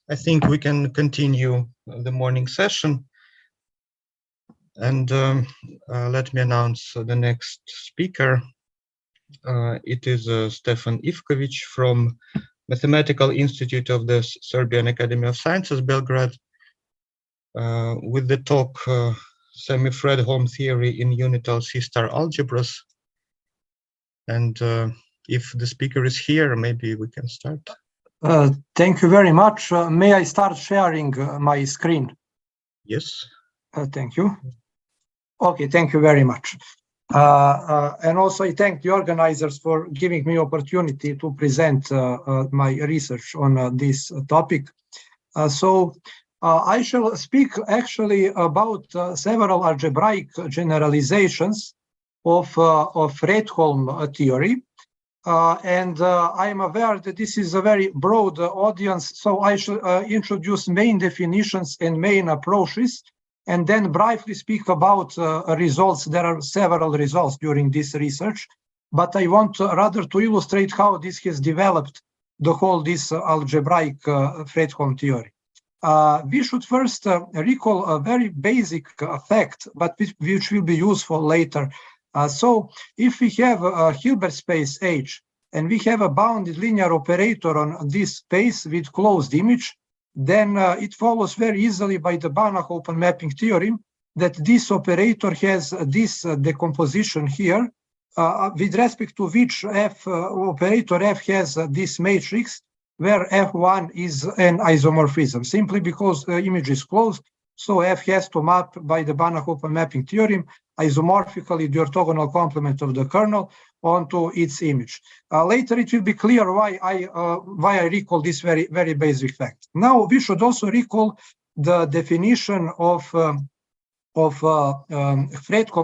I think we can continue the morning session. And let me announce the next speaker. It is Stefan Ivkovic from Mathematical Institute of the Serbian Academy of Sciences, Belgrade, with the talk Semi-Fredholm theory in unital C-star algebras. And if the speaker is here, maybe we can start. Thank you very much. May I start sharing my screen? Yes. Thank you. Okay, thank you very much. And also I thank the organizers for giving me opportunity to present my research on this topic. I shall speak actually about several algebraic generalizations of Fredholm theory. I am aware that this is a very broad audience, so I shall introduce main definitions and main approaches, and then briefly speak about results. There are several results during this research, but I want rather to illustrate how this has developed the whole this algebraic Fredholm theory. We should first recall a very basic fact, but which will be useful later. So if we have a Hilbert space H and we have a bounded linear operator on this space with closed image, then it follows very easily by the Banach open mapping theorem that this operator has this decomposition here, with respect to which operator F has this matrix where F1 is an isomorphism, simply because the image is closed. So F has to map by the Banach open mapping theorem isomorphically the orthogonal complement of the kernel onto its image. Later it will be clear why I recall this very basic fact. Now we should also recall the definition of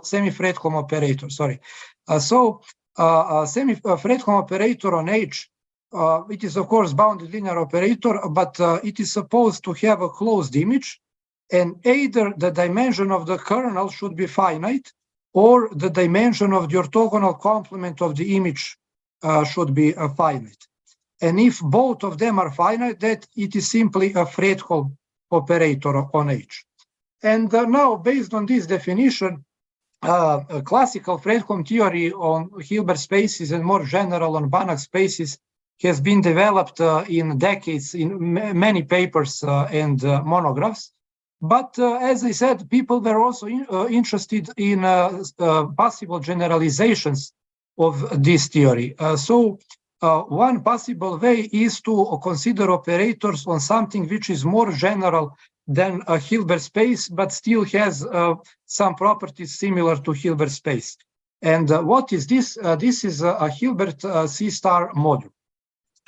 semi-Fredholm operator. Sorry. Semi-Fredholm operator on H, it is of course bounded linear operator, but it is supposed to have a closed image, and either the dimension of the kernel should be finite or the dimension of the orthogonal complement of the image should be finite. And if both of them are finite, that it is simply a Fredholm operator on H. And now, based on this definition, a classical Fredholm theory on Hilbert spaces and more general on Banach spaces has been developed in decades in many papers and monographs. But as I said, people were also interested in possible generalizations of this theory. One possible way is to consider operators on something which is more general than a Hilbert space, but still has some properties similar to Hilbert space. And what is this? This is a Hilbert C-star module.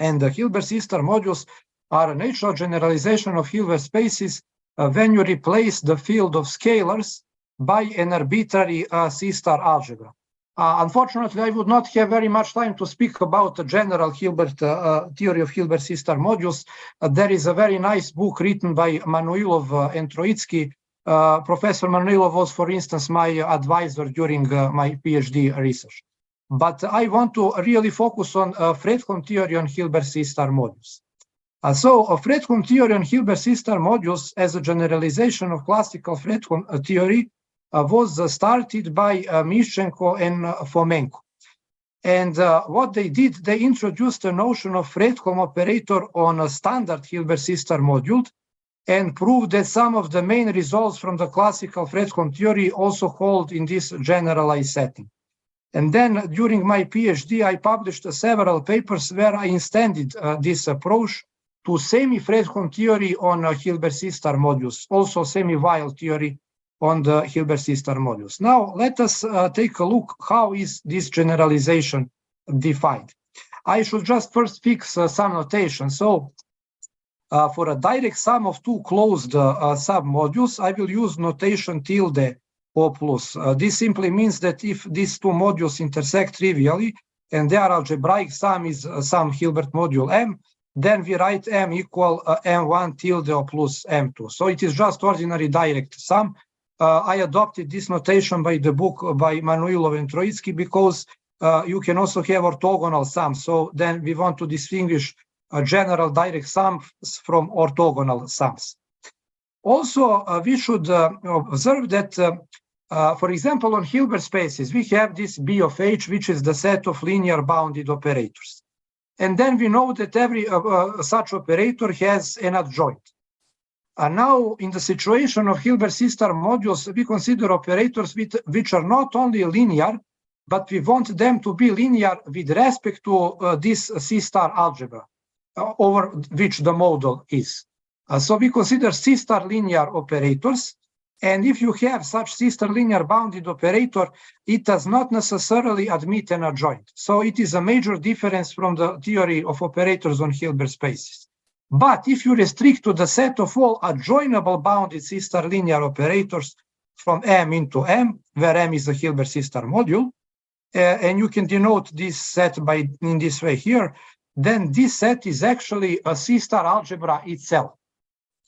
And the Hilbert C-star modules are a natural generalization of Hilbert spaces when you replace the field of scalars by an arbitrary C-star algebra. Unfortunately, I would not have very much time to speak about the general Hilbert theory of Hilbert C-star modules. There is a very nice book written by Manuilov and Troitsky. Professor Manuilov was, for instance, my advisor during my PhD research. But I want to really focus on Fredholm theory on Hilbert C-star modules. So a Fredholm theory on Hilbert C-star modules as a generalization of classical Fredholm theory was started by Mishchenko and Fomenko. And what they did, they introduced the notion of Fredholm operator on a standard Hilbert C-star module and proved that some of the main results from the classical Fredholm theory also hold in this generalized setting. And then during my PhD, I published several papers where I extended this approach to semi-Fredholm theory on Hilbert C-star modules, also semi-Weil theory on the Hilbert C-star modules. Now, let us take a look how is this generalization defined. I should just first fix some notation. So for a direct sum of two closed submodules, I will use notation tilde O plus. This simply means that if these two modules intersect trivially and their algebraic sum is some Hilbert module M, then we write M equal M1 tilde O plus M2. So it is just ordinary direct sum. I adopted this notation by the book by Manuilov and Troitsky because you can also have orthogonal sums. So then we want to distinguish general direct sums from orthogonal sums. Also, we should observe that, for example, on Hilbert spaces, we have this B of H, which is the set of linear bounded operators. And then we know that every such operator has an adjoint. Now, in the situation of Hilbert C-star modules, we consider operators which are not only linear, but we want them to be linear with respect to this C-star algebra over which the model is. So we consider C-star linear operators. And if you have such C-star linear bounded operator, it does not necessarily admit an adjoint. So it is a major difference from the theory of operators on Hilbert spaces. But if you restrict to the set of all adjoinable bounded C-star linear operators from M into M, where M is a Hilbert C-star module, and you can denote this set by in this way here, then this set is actually a C-star algebra itself,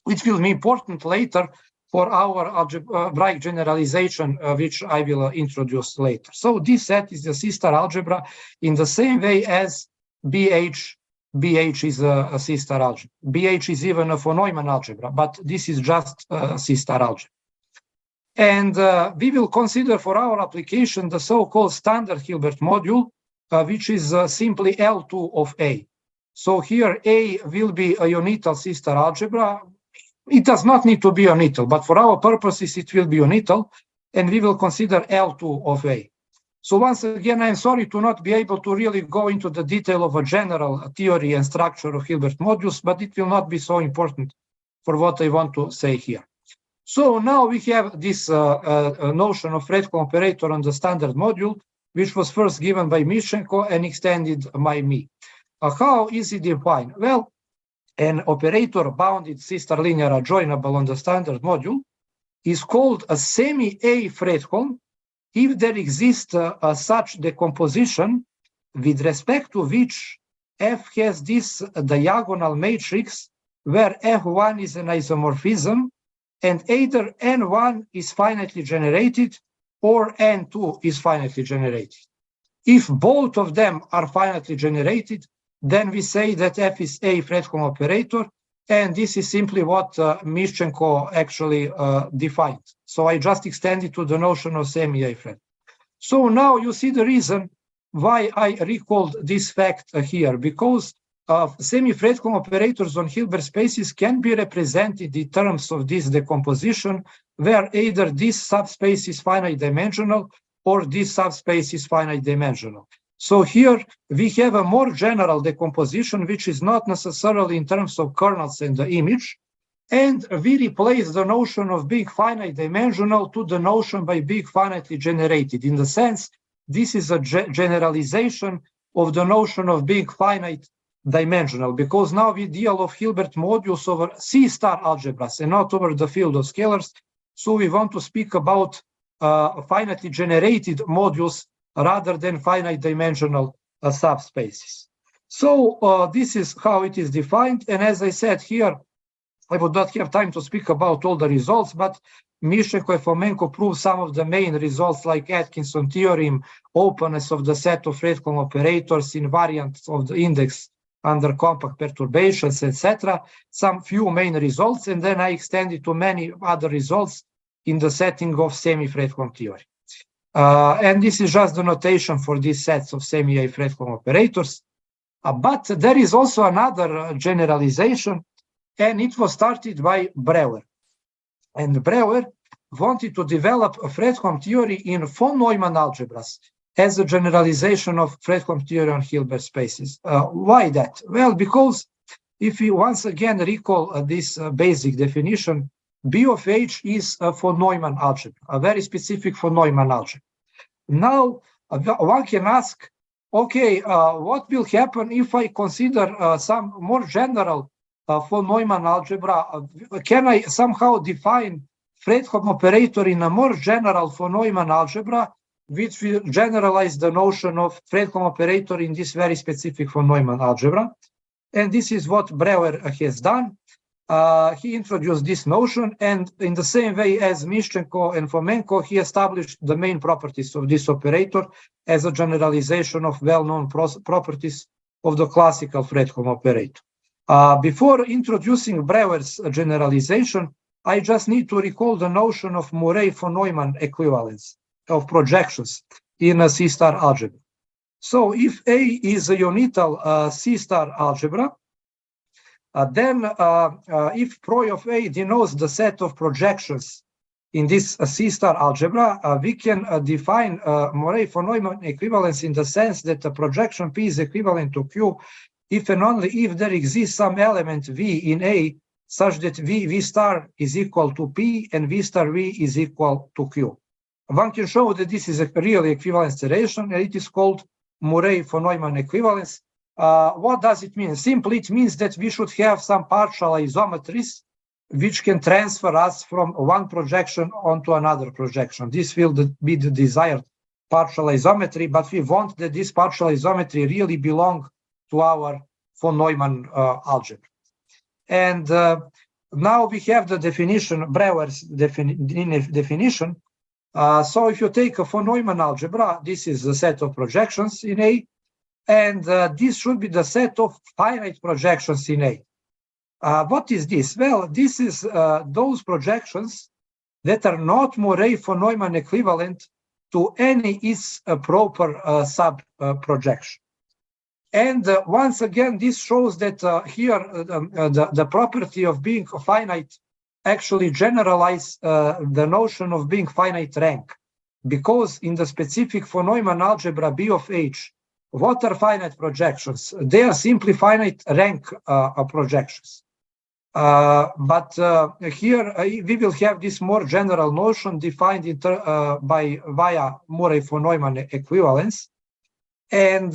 which will be important later for our algebraic generalization, which I will introduce later. So this set is a C-star algebra in the same way as BH is a C-star algebra. BH is even a von Neumann algebra, but this is just a C-star algebra. And we will consider for our application the so-called standard Hilbert module, which is simply L2 of A. So here A will be a unital C-star algebra. It does not need to be unital, but for our purposes, it will be unital, and we will consider L2 of A. So once again, I'm sorry to not be able to really go into the detail of a general theory and structure of Hilbert modules, but it will not be so important for what I want to say here. So now we have this notion of Fredholm operator on the standard module, which was first given by Mishchenko and extended by me. How is it defined? Well, an operator bounded C-star linear adjoinable on the standard module is called a semi-A Fredholm if there exists such decomposition with respect to which F has this diagonal matrix where F1 is an isomorphism and either N1 is finitely generated or N2 is finitely generated. If both of them are finitely generated, then we say that F is a Fredholm operator, and this is simply what Mishchenko actually defined. So I just extended to the notion of semi-A Fred. So now you see the reason why I recalled this fact here, because semi-Fredholm operators on Hilbert spaces can be represented in terms of this decomposition, where either this subspace is finite dimensional or this subspace is finite dimensional. So here we have a more general decomposition, which is not necessarily in terms of kernels and the image, and we replace the notion of being finite dimensional to the notion by being finitely generated. In the sense, this is a generalization of the notion of being finite dimensional, because now we deal of Hilbert modules over C-star algebras and not over the field of scalars. So we want to speak about finitely generated modules rather than finite dimensional subspaces. So this is how it is defined. And as I said here, I would not have time to speak about all the results, but Mishchenko and Fomenko proved some of the main results like Atkinson theorem, openness of the set of Fredholm operators, invariance of the index under compact perturbations, etc. Some few main results, and then I extended to many other results in the setting of semi-Fredholm theory. And this is just the notation for these sets of semi-A Fredholm operators. But there is also another generalization, and it was started by Breuer. And Breuer wanted to develop a Fredholm theory in von Neumann algebras as a generalization of Fredholm theory on Hilbert spaces. Why that? Well, because if we once again recall this basic definition, B of H is a von Neumann algebra, a very specific von Neumann algebra. Now, one can ask, okay, what will happen if I consider some more general von Neumann algebra? Can I somehow define Fredholm operator in a more general von Neumann algebra, which will generalize the notion of Fredholm operator in this very specific von Neumann algebra? And this is what Breuer has done. He introduced this notion, and in the same way as Mishchenko and Fomenko, he established the main properties of this operator as a generalization of well-known properties of the classical Fredholm operator. Before introducing Brouwer's generalization, I just need to recall the notion of Murray-von Neumann equivalence of projections in a C-star algebra. So if A is a unital C-star algebra, then if Pro of A denotes the set of projections in this C-star algebra, we can define Murray-von Neumann equivalence in the sense that the projection P is equivalent to Q if and only if there exists some element V in A such that V star is equal to P and V star V is equal to Q. One can show that this is a real equivalence relation, and it is called Murray-von Neumann equivalence. What does it mean? Simply, it means that we should have some partial isometries which can transfer us from one projection onto another projection. This will be the desired partial isometry, but we want that this partial isometry really belong to our von Neumann algebra. And now we have the definition, Brouwer's definition. So if you take a von Neumann algebra, this is the set of projections in A, and this should be the set of finite projections in A. What is this? Well, this is those projections that are not Murray-von Neumann equivalent to any is proper sub-projection. And once again, this shows that here the property of being finite actually generalize the notion of being finite rank, because in the specific von Neumann algebra B of H, what are finite projections? They are simply finite rank projections. But here we will have this more general notion defined via Murray-von Neumann equivalence, and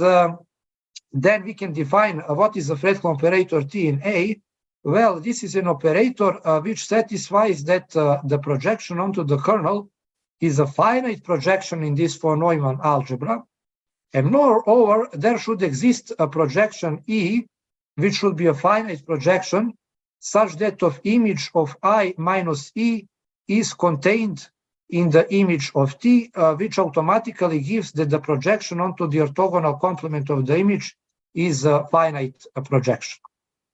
then we can define what is the Fredholm operator T in A. Well, this is an operator which satisfies that the projection onto the kernel is a finite projection in this von Neumann algebra, and moreover, there should exist a projection E, which should be a finite projection, such that of image of I minus E is contained in the image of T, which automatically gives that the projection onto the orthogonal complement of the image is a finite projection.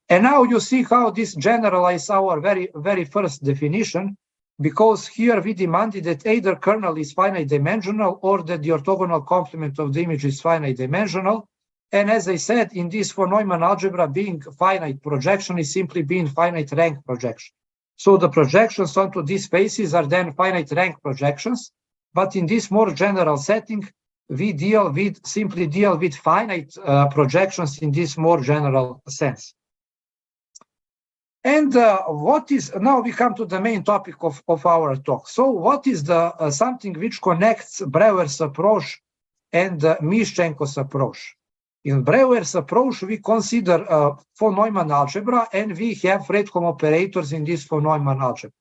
And now you see how this generalizes our very first definition, because here we demanded that either kernel is finite dimensional or that the orthogonal complement of the image is finite dimensional. And as I said, in this von Neumann algebra, being finite projection is simply being finite rank projection. So the projections onto these spaces are then finite rank projections. But in this more general setting, we simply deal with finite projections in this more general sense. And now we come to the main topic of our talk. So what is the something which connects Brouwer's approach and Mischenko's approach? In Brouwer's approach, we consider von Neumann algebra, and we have Fredholm operators in this von Neumann algebra.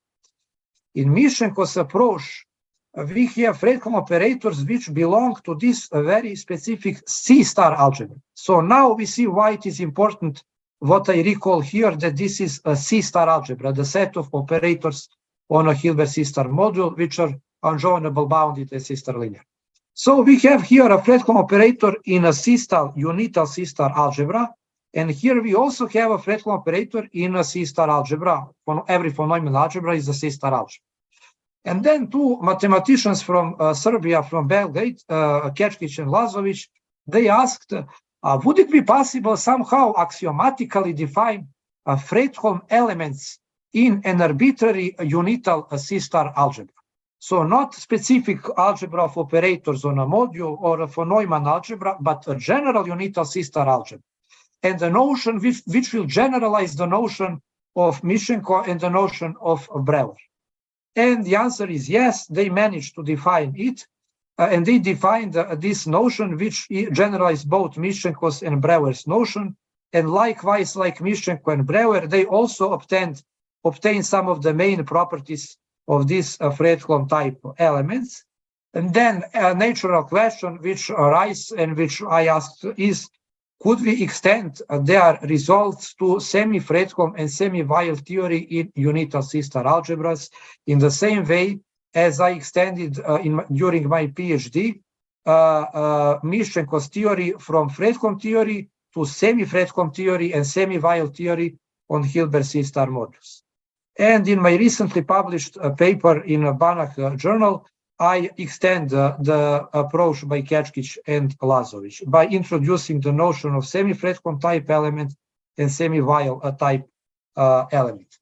In Mischenko's approach, we have Fredholm operators which belong to this very specific C-star algebra. So now we see why it is important what I recall here, that this is a C-star algebra, the set of operators on a Hilbert C-star module, which are unjoinable bounded and C-star linear. So we have here a Fredholm operator in a C-star, unital C-star algebra, and here we also have a Fredholm operator in a C-star algebra. Every von Neumann algebra is a C-star algebra. And then two mathematicians from Serbia, from Belgrade, Kečkić and Lazović, they asked, would it be possible somehow axiomatically define Fredholm elements in an arbitrary unital C-star algebra? So not specific algebra of operators on a module or a von Neumann algebra, but a general unital C-star algebra. And the notion which will generalize the notion of Mischenko and the notion of Brouwer. And the answer is yes, they managed to define it. And they defined this notion which generalized both Mischenko's and Brouwer's notion. And likewise, like Mischenko and Brouwer, they also obtained some of the main properties of these Fredholm type elements. And then a natural question which arises and which I asked is, could we extend their results to semi-Fredholm and semi-Weyl theory in unital C-star algebras in the same way as I extended during my PhD, Mischenko's theory from Fredholm theory to semi-Fredholm theory and semi-Weyl theory on Hilbert C-star modules. And in my recently published paper in a Banach journal, I extend the approach by Kečkić and Lazovic by introducing the notion of semi-Fredholm type element and semi-Weyl type element.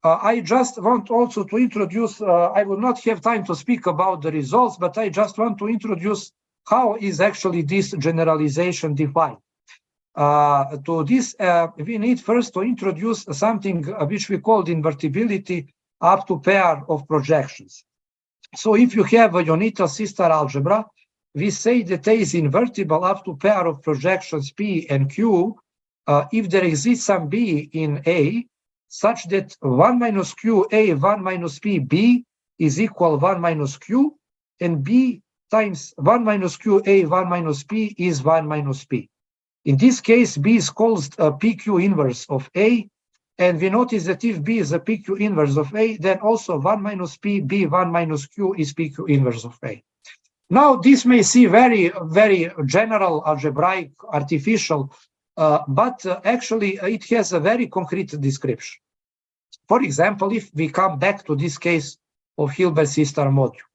I just want also to introduce, I will not have time to speak about the results, but I just want to introduce how is actually this generalization defined. To this, we need first to introduce something which we call invertibility up to pair of projections. So if you have a unital C-star algebra, we say that A is invertible up to pair of projections P and Q if there exists some B in A such that 1 minus Q A 1 minus P B is equal 1 minus Q, and B times 1 minus Q A 1 minus P is 1 minus P. In this case, B is called a PQ inverse of A, and we notice that if B is a PQ inverse of A, then also 1 minus P, B 1 minus Q is PQ inverse of A. Now, this may seem very, very general, algebraic, artificial, but actually it has a very concrete description. For example, if we come back to this case of Hilbert C-star module,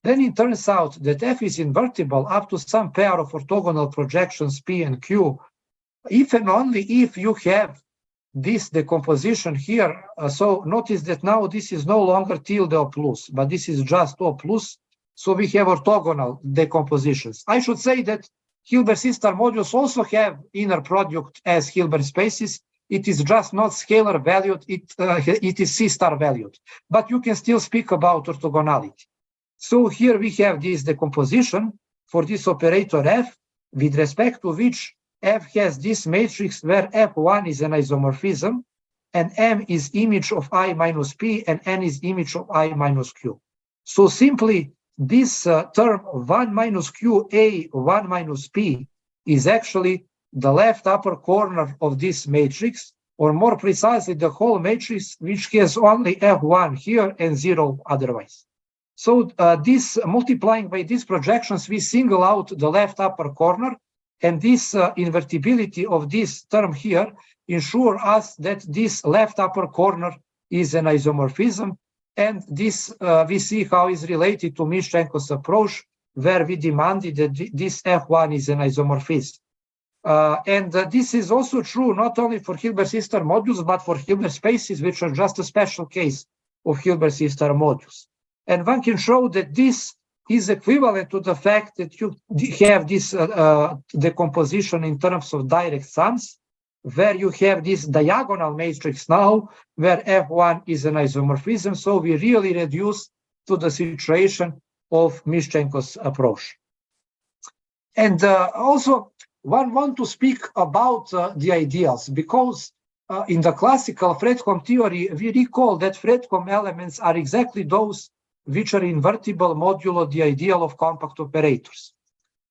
then it turns out that F is invertible up to some pair of orthogonal projections P and Q, if and only if you have this decomposition here. So notice that now this is no longer tilde O plus, but this is just O plus. So we have orthogonal decompositions. I should say that Hilbert C-star modules also have inner product as Hilbert spaces. It is just not scalar valued, it is C-star valued, but you can still speak about orthogonality. So here we have this decomposition for this operator F, with respect to which F has this matrix where F1 is an isomorphism, and M is image of I minus P, and N is image of I minus Q. So simply this term 1 minus Q A 1 minus P is actually the left upper corner of this matrix, or more precisely the whole matrix, which has only F1 here and 0 otherwise. So this multiplying by these projections, we single out the left upper corner, and this invertibility of this term here ensure us that this left upper corner is an isomorphism, and this we see how is related to Mischenko's approach, where we demanded that this F1 is an isomorphism. And this is also true not only for Hilbert C-star modules, but for Hilbert spaces, which are just a special case of Hilbert C-star modules. And one can show that this is equivalent to the fact that you have this decomposition in terms of direct sums, where you have this diagonal matrix now, where F1 is an isomorphism. So we really reduce to the situation of Mischenko's approach. And also, one want to speak about the ideals, because in the classical Fredholm theory, we recall that Fredholm elements are exactly those which are invertible modulo the ideal of compact operators.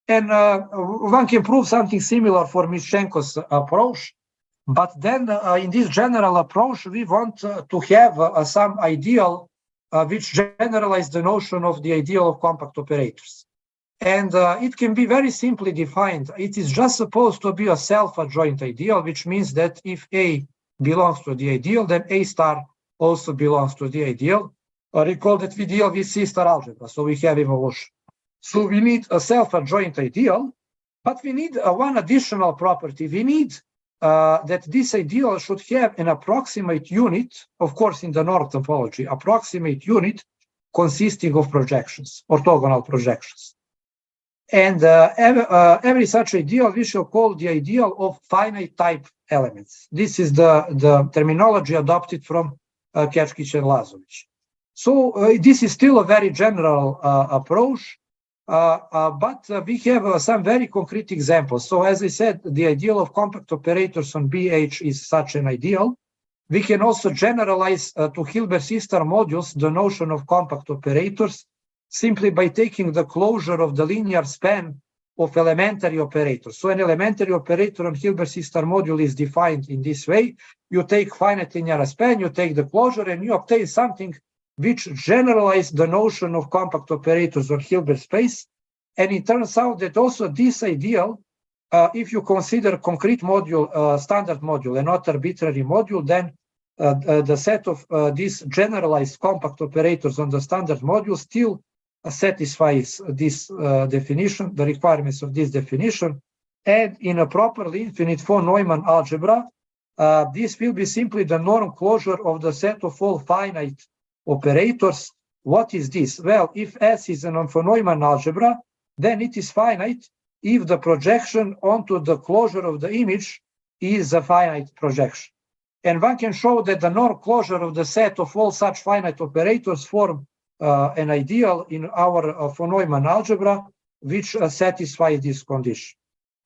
And one can prove something similar for Mischenko's approach, but then in this general approach, we want to have some ideal which generalize the notion of the ideal of compact operators. And it can be very simply defined. It is just supposed to be a self-adjoint ideal, which means that if A belongs to the ideal, then A star also belongs to the ideal. Recall that we deal with C-star algebra, so we have evolution. So we need a self-adjoint ideal, but we need one additional property. We need that this ideal should have an approximate unit, of course in the norm topology, approximate unit consisting of projections, orthogonal projections. And every such ideal we shall call the ideal of finite type elements. This is the terminology adopted from Kečkić and Lazovic. So this is still a very general approach, but we have some very concrete examples. So as I said, the ideal of compact operators on BH is such an ideal. We can also generalize to Hilbert C-star modules the notion of compact operators simply by taking the closure of the linear span of elementary operators. So an elementary operator on Hilbert C-star module is defined in this way. You take finite linear span, you take the closure, and you obtain something which generalize the notion of compact operators on Hilbert space. And it turns out that also this ideal if you consider concrete module, standard module, and not arbitrary module, then the set of these generalized compact operators on the standard module still satisfies this definition, the requirements of this definition. And in a properly infinite von Neumann algebra, this will be simply the norm closure of the set of all finite operators. What is this? Well, if S is an von Neumann algebra, then it is finite if the projection onto the closure of the image is a finite projection. And one can show that the norm closure of the set of all such finite operators form an ideal in our von Neumann algebra, which satisfies this condition.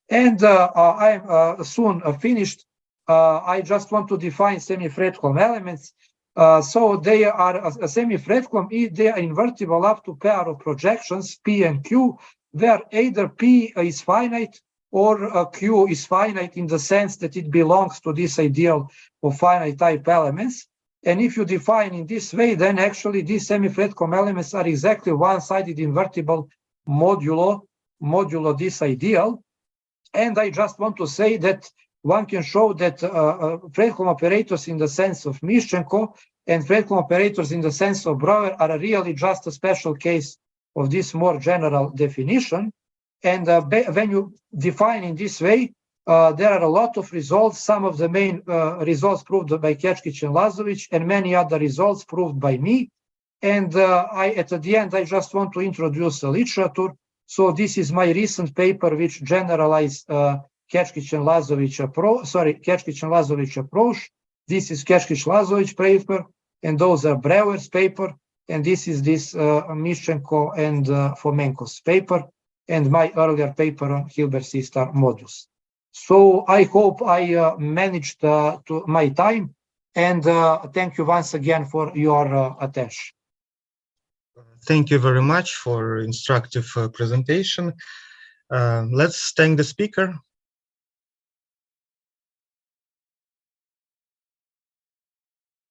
And I am soon finished. I just want to define semi-Fredholm elements. So they are a semi-Fredholm, they are invertible up to pair of projections, P and Q, where either P is finite or Q is finite in the sense that it belongs to this ideal of finite type elements. And if you define in this way, then actually these semi-Fredholm elements are exactly one-sided invertible modulo this ideal. And I just want to say that one can show that Fredholm operators in the sense of Mischenko and Fredholm operators in the sense of Brouwer are really just a special case of this more general definition. And when you define in this way, there are a lot of results. Some of the main results proved by Kečkić and Lazović, and many other results proved by me. And at the end, I just want to introduce a literature. So this is my recent paper, which generalized Kečkić and Lazović approach. This is Kečkić-Lazović paper, and those are Brouwer's paper. And this is Mischenko and Fomenko's paper, and my earlier paper on Hilbert C-star modules. So I hope I managed to my time, and thank you once again for your attention. Thank you very much for instructive presentation. Let's thank the speaker.